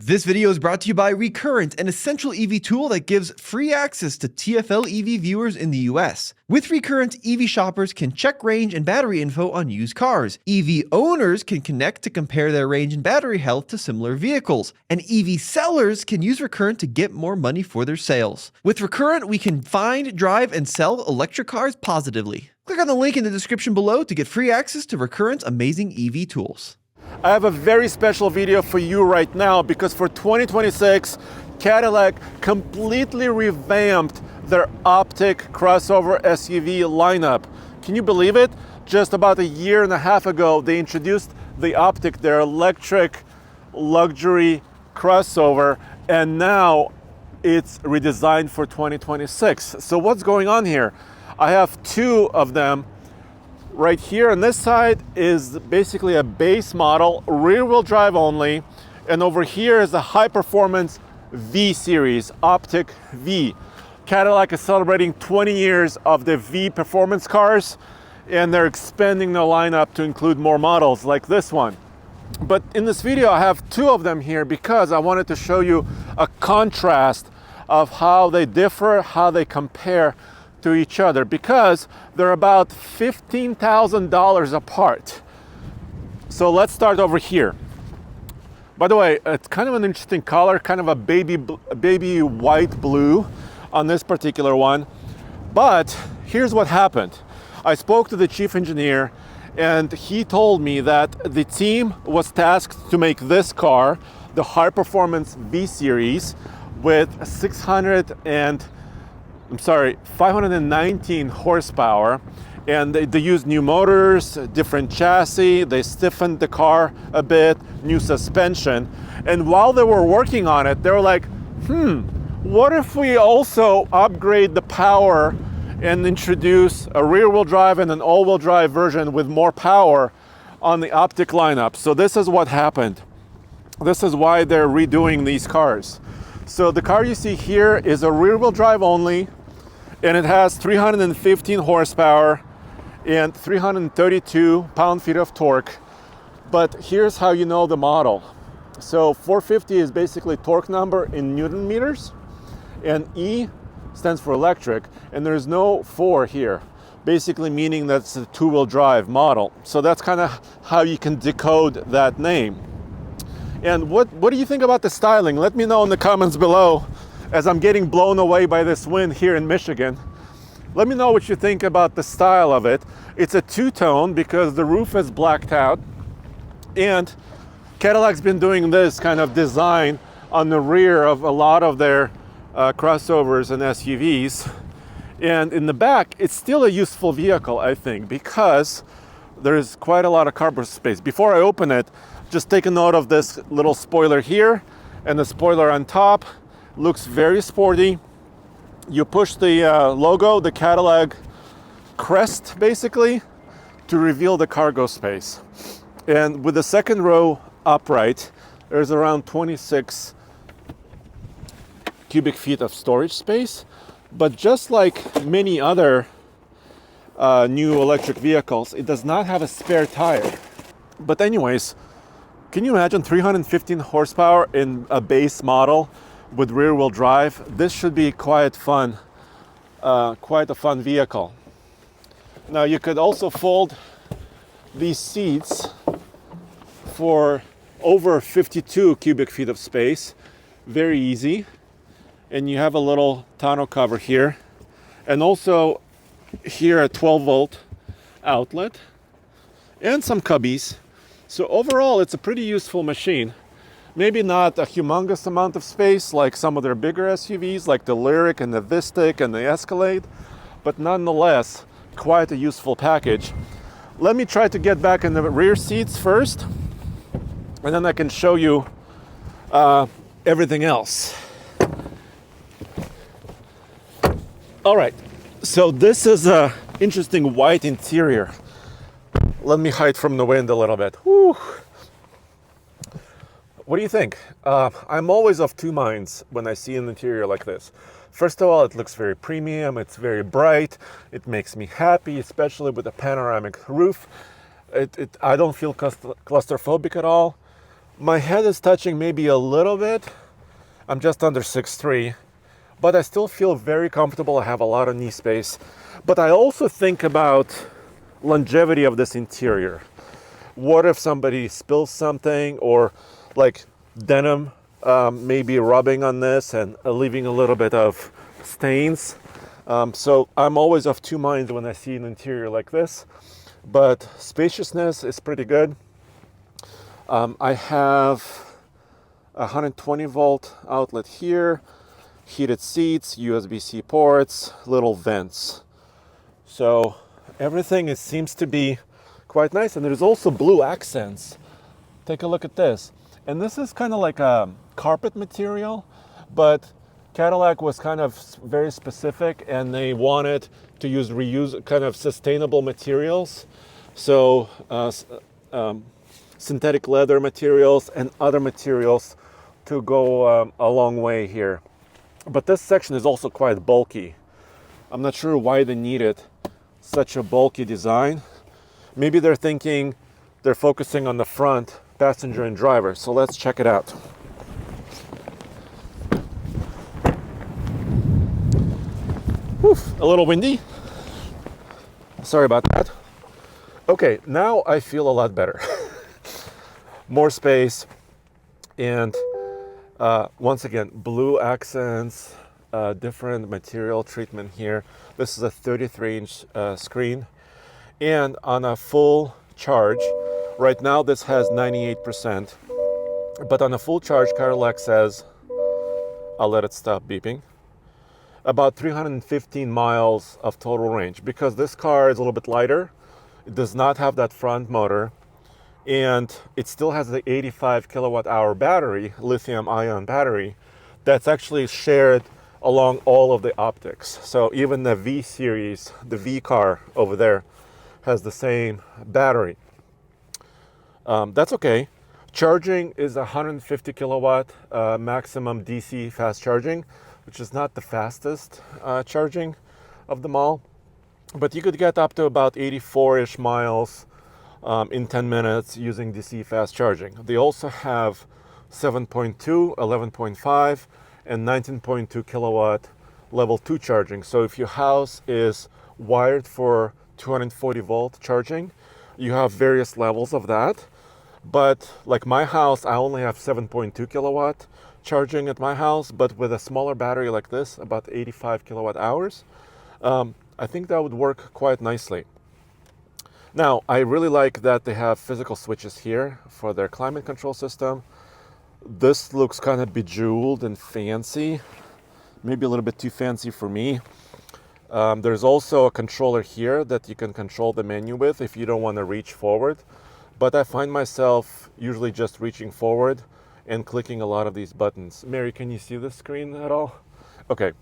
This video is brought to you by Recurrent, an essential EV tool that gives free access to TFL EV viewers in the US. With Recurrent, EV shoppers can check range and battery info on used cars. EV owners can connect to compare their range and battery health to similar vehicles. And EV sellers can use Recurrent to get more money for their sales. With Recurrent, we can find, drive, and sell electric cars positively. Click on the link in the description below to get free access to Recurrent's amazing EV tools. I have a very special video for you right now because for 2026, Cadillac completely revamped their Optic crossover SUV lineup. Can you believe it? Just about a year and a half ago, they introduced the Optic, their electric luxury crossover, and now it's redesigned for 2026. So what's going on here? I have two of them. Right here on this side is basically a base model, rear-wheel drive only, and over here is a high-performance V series, OPTIQ-V. Cadillac is celebrating 20 years of the V performance cars, and they're expanding the lineup to include more models like this one. But in this video, I have two of them here because I wanted to show you a contrast of how they differ, how they compare to each other, because they're about $15,000 apart. So let's start over here. By the way, it's kind of an interesting color, kind of a baby white blue on this particular one. But here's what happened. I spoke to the chief engineer and he told me that the team was tasked to make this car, the high performance V series, with 519 horsepower, and they used new motors, different chassis, they stiffened the car a bit, new suspension. And while they were working on it, they were like, what if we also upgrade the power and introduce a rear-wheel drive and an all-wheel drive version with more power on the Optic lineup? So this is what happened. This is why they're redoing these cars. So the car you see here is a rear-wheel drive only, and it has 315 horsepower and 332 pound-feet of torque. But here's how you know the model. So 450 is basically torque number in Newton meters, and E stands for electric, and there's no 4 here, basically meaning that's a two-wheel drive model. So that's kind of how you can decode that name. And what do you think about the styling? Let me know in the comments below, as I'm getting blown away by this wind here in Michigan. Let me know what you think about the style of it. It's a two-tone because the roof is blacked out, and Cadillac's been doing this kind of design on the rear of a lot of their crossovers and SUVs. And in the back, it's still a useful vehicle, I think, because there's quite a lot of cargo space. Before I open it, just take a note of this little spoiler here and the spoiler on top. Looks very sporty. You push the logo, the Cadillac crest, basically, to reveal the cargo space. And with the second row upright, there's around 26 cubic feet of storage space. But just like many other new electric vehicles, it does not have a spare tire. But anyways, can you imagine 315 horsepower in a base model with rear-wheel drive? This should be quite fun, quite a fun vehicle. Now you could also fold these seats for over 52 cubic feet of space, very easy. And you have a little tonneau cover here, and also here a 12-volt outlet and some cubbies. So overall, it's a pretty useful machine. Maybe not a humongous amount of space like some of their bigger SUVs, like the Lyriq and the Vistic and the Escalade, but nonetheless, quite a useful package. Let me try to get back in the rear seats first, and then I can show you everything else. All right, so this is an interesting white interior. Let me hide from the wind a little bit. Whew. What do you think? I'm always of two minds when I see an interior like this. First of all, it looks very premium, it's very bright, it makes me happy, especially with the panoramic roof. I don't feel claustrophobic at all. My head is touching maybe a little bit. I'm just under 6'3", but I still feel very comfortable. I have a lot of knee space. But I also think about longevity of this interior. What if somebody spills something, or like denim maybe rubbing on this and leaving a little bit of stains? So I'm always of two minds when I see an interior like this, but spaciousness is pretty good. I have a 120 volt outlet here, heated seats, USB-C ports, little vents. So everything seems to be quite nice, and there's also blue accents. Take a look at this. And this is kind of like a carpet material, but Cadillac was kind of very specific, and they wanted to reuse kind of sustainable materials. So synthetic leather materials and other materials to go a long way here. But this section is also quite bulky. I'm not sure why they needed such a bulky design. Maybe they're thinking they're focusing on the front, passenger and driver. So let's check it out. Oof, a little windy. Sorry about that. Okay, now I feel a lot better. More space, and once again, blue accents, different material treatment here. This is a 33-inch screen, and on a full charge, right now this has 98%, but on a full charge, Cadillac says, I'll let it stop beeping, about 315 miles of total range, because this car is a little bit lighter. It does not have that front motor, and it still has the 85 kilowatt hour battery, lithium ion battery, that's actually shared along all of the optics. So even the V series, the V car over there, has the same battery. That's okay. Charging is 150 kilowatt maximum DC fast charging, which is not the fastest charging of them all, but you could get up to about 84-ish miles in 10 minutes using DC fast charging. They also have 7.2, 11.5, and 19.2 kilowatt level 2 charging. So if your house is wired for 240 volt charging, you have various levels of that. But like my house, I only have 7.2 kilowatt charging at my house, but with a smaller battery like this, about 85 kilowatt hours, I think that would work quite nicely. Now, I really like that they have physical switches here for their climate control system. This looks kind of bejeweled and fancy, maybe a little bit too fancy for me. There's also a controller here that you can control the menu with if you don't want to reach forward. But I find myself usually just reaching forward and clicking a lot of these buttons. Mary, can you see the screen at all? Okay.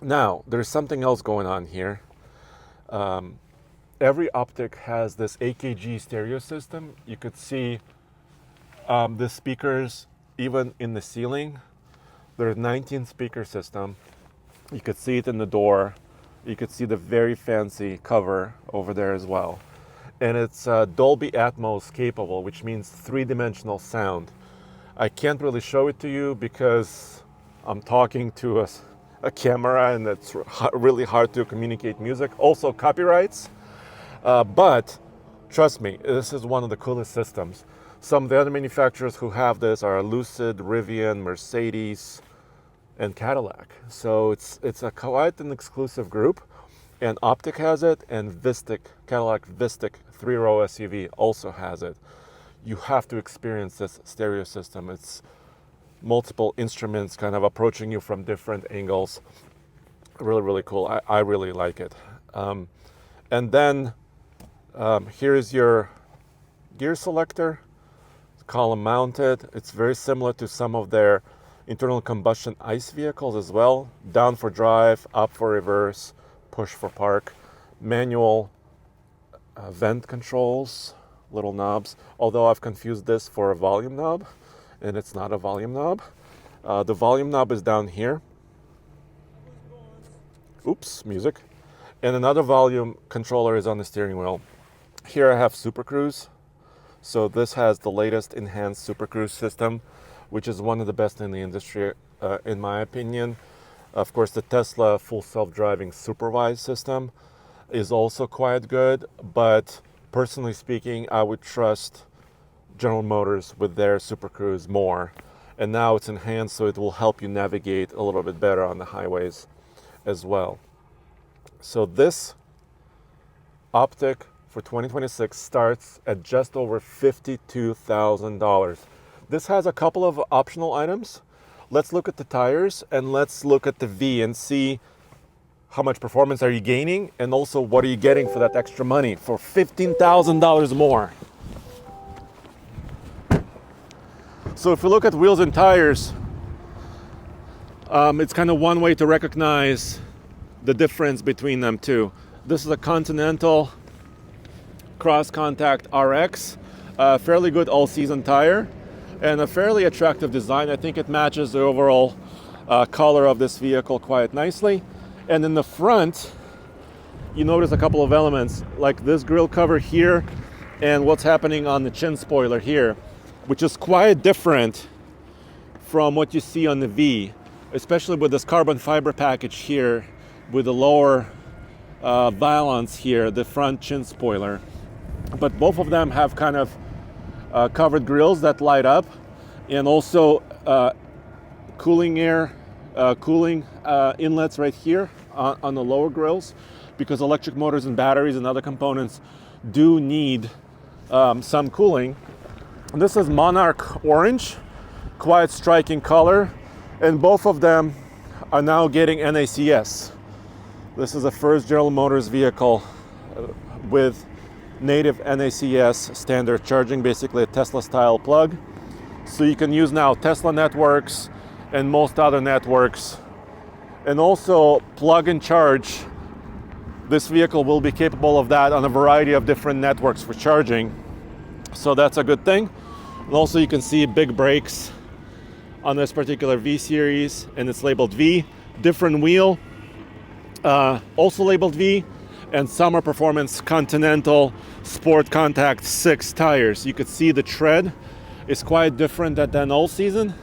Now, there's something else going on here. Every Optic has this AKG stereo system. You could see the speakers even in the ceiling. There's 19 speaker system. You could see it in the door. You could see the very fancy cover over there as well. And it's Dolby Atmos capable, which means 3-dimensional sound. I can't really show it to you because I'm talking to a camera, and it's really hard to communicate music. Also copyrights. But trust me, this is one of the coolest systems. Some of the other manufacturers who have this are Lucid, Rivian, Mercedes, and Cadillac. So it's quite an exclusive group. And Optic has it, and Cadillac Vistic 3-row SUV also has it. You have to experience this stereo system. It's multiple instruments kind of approaching you from different angles. Really, really cool. I really like it. And then here's your gear selector, column mounted. It's very similar to some of their internal combustion ICE vehicles as well. Down for drive, up for reverse, push for park. Manual vent controls, little knobs, although I've confused this for a volume knob, and it's not a volume knob. The volume knob is down here. Oops, music. And another volume controller is on the steering wheel. Here I have Super Cruise, So this has the latest enhanced Super Cruise system, which is one of the best in the industry, in my opinion. Of course, the Tesla full self-driving supervised system is also quite good, but personally speaking, I would trust General Motors with their Super Cruise more. And now it's enhanced, so it will help you navigate a little bit better on the highways as well. So this Optic for 2026 starts at just over $52,000. This has a couple of optional items. Let's look at the tires and let's look at the V and see how much performance are you gaining, and also what are you getting for that extra money for $15,000 more. So if you look at wheels and tires, it's kind of one way to recognize the difference between them too. This is a Continental Cross Contact RX, a fairly good all-season tire and a fairly attractive design. I think it matches the overall color of this vehicle quite nicely. And in the front, you notice a couple of elements like this grille cover here and what's happening on the chin spoiler here, which is quite different from what you see on the V, especially with this carbon fiber package here with the lower valance here, the front chin spoiler. But both of them have kind of covered grills that light up, and also cooling inlets right here on the lower grills, because electric motors and batteries and other components do need some cooling. And this is Monarch Orange, quite striking color, and both of them are now getting NACS. This is the first General Motors vehicle with native NACS standard charging, basically a Tesla style plug. So you can use now Tesla networks and most other networks, and also plug and charge. This vehicle will be capable of that on a variety of different networks for charging. So that's a good thing. And also you can see big brakes on this particular V series, and it's labeled V. Different wheel, also labeled V, and Summer Performance Continental Sport Contact 6 tires. You could see the tread is quite different than all season.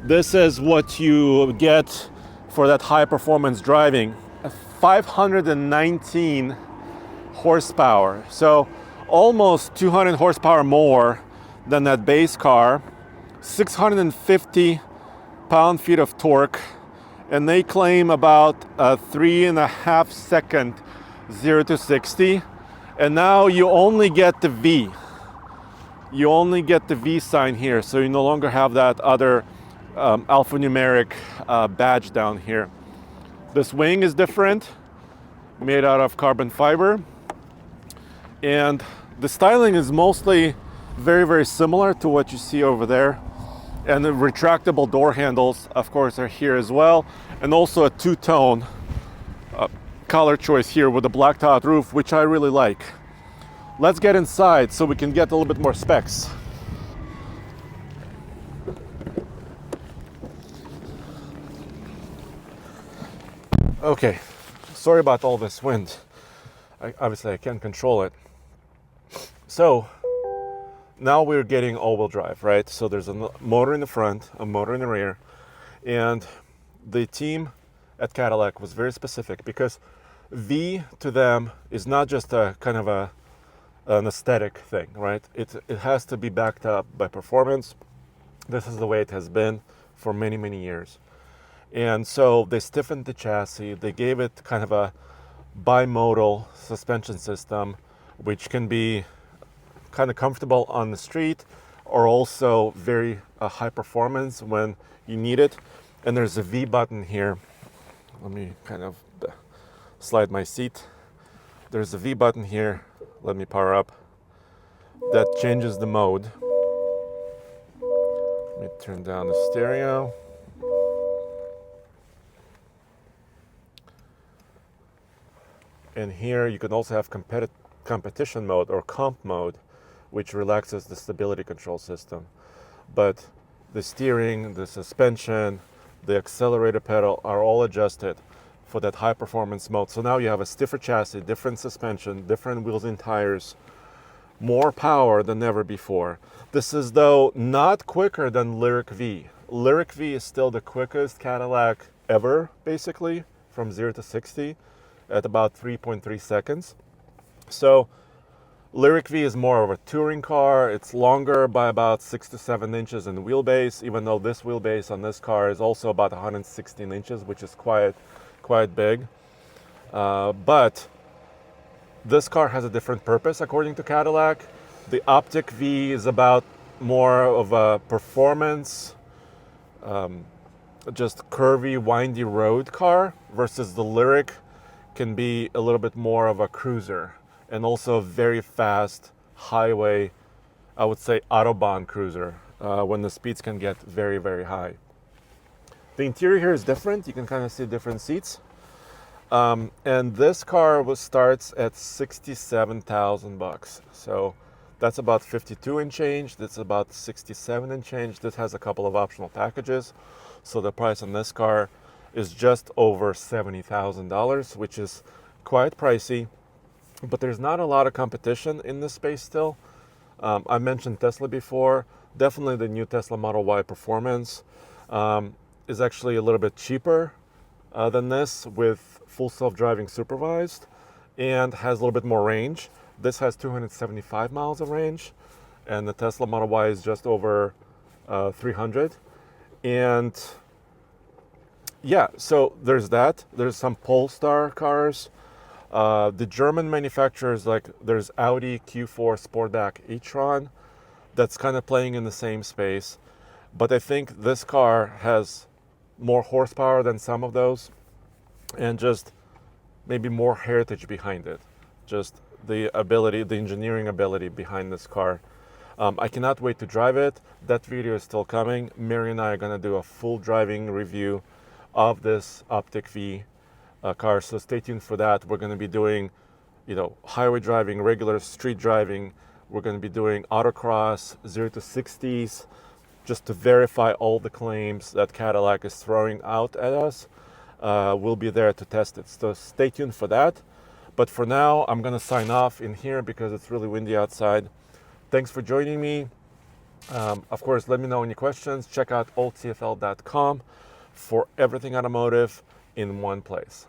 This is what you get for that high performance driving. 519 horsepower, so almost 200 horsepower more than that base car. 650 pound-feet of torque, and they claim about a 3.5 second 0 to 60. And now you only get the V. You only get the V sign here, so you no longer have that other alphanumeric badge down here. This wing is different, made out of carbon fiber, and the styling is mostly very, very similar to what you see over there. And the retractable door handles, of course, are here as well, and also a two-tone color choice here with a blacked out roof, which I really like. Let's get inside so we can get a little bit more specs. Okay, sorry about all this wind. Obviously I can't control it. So now we're getting all-wheel drive, right? So there's a motor in the front, a motor in the rear, and the team at Cadillac was very specific, because V to them is not just a kind of an aesthetic thing, right? It has to be backed up by performance. This is the way it has been for many, many years. And so they stiffened the chassis. They gave it kind of a bimodal suspension system, which can be kind of comfortable on the street, or also very high performance when you need it. And there's a V button here. Let me kind of slide my seat. There's a V button here. Let me power up. That changes the mode. Let me turn down the stereo. And here you can also have competition mode or comp mode, which relaxes the stability control system. But the steering, the suspension, the accelerator pedal are all adjusted for that high performance mode. So now you have a stiffer chassis, different suspension, different wheels and tires, more power than ever before. This is though not quicker than Lyric V. Lyric V is still the quickest Cadillac ever, basically, from 0 to 60 at about 3.3 seconds. So Lyric V is more of a touring car. It's longer by about 6 to 7 inches in wheelbase, even though this wheelbase on this car is also about 116 inches, which is quite big. But this car has a different purpose according to Cadillac. The OPTIQ-V is about more of a performance, just curvy, windy road car, versus the Lyric can be a little bit more of a cruiser and also a very fast highway, I would say Autobahn cruiser, when the speeds can get very, very high. The interior here is different. You can kind of see different seats. And this car starts at $67,000. So that's about 52 and change. That's about 67 and change. This has a couple of optional packages. So the price on this car is just over $70,000, which is quite pricey. But there's not a lot of competition in this space still. I mentioned Tesla before. Definitely the new Tesla Model Y Performance is actually a little bit cheaper than this, with full self-driving supervised, and has a little bit more range. This has 275 miles of range, and the Tesla Model Y is just over 300. And yeah, so there's that. There's some Polestar cars. The German manufacturers, like there's Audi Q4 Sportback e-tron, that's kind of playing in the same space. But I think this car has more horsepower than some of those, and just maybe more heritage behind it. Just the ability, the engineering ability behind this car. I cannot wait to drive it. That video is still coming. Mary and I are gonna do a full driving review of this OPTIQ-V car, so stay tuned for that. We're gonna be doing, highway driving, regular street driving. We're gonna be doing autocross, 0 to 60s, just to verify all the claims that Cadillac is throwing out at us. We'll be there to test it, so stay tuned for that. But for now, I'm gonna sign off in here because it's really windy outside. Thanks for joining me. Of course, let me know any questions. Check out oldtfl.com for everything automotive in one place.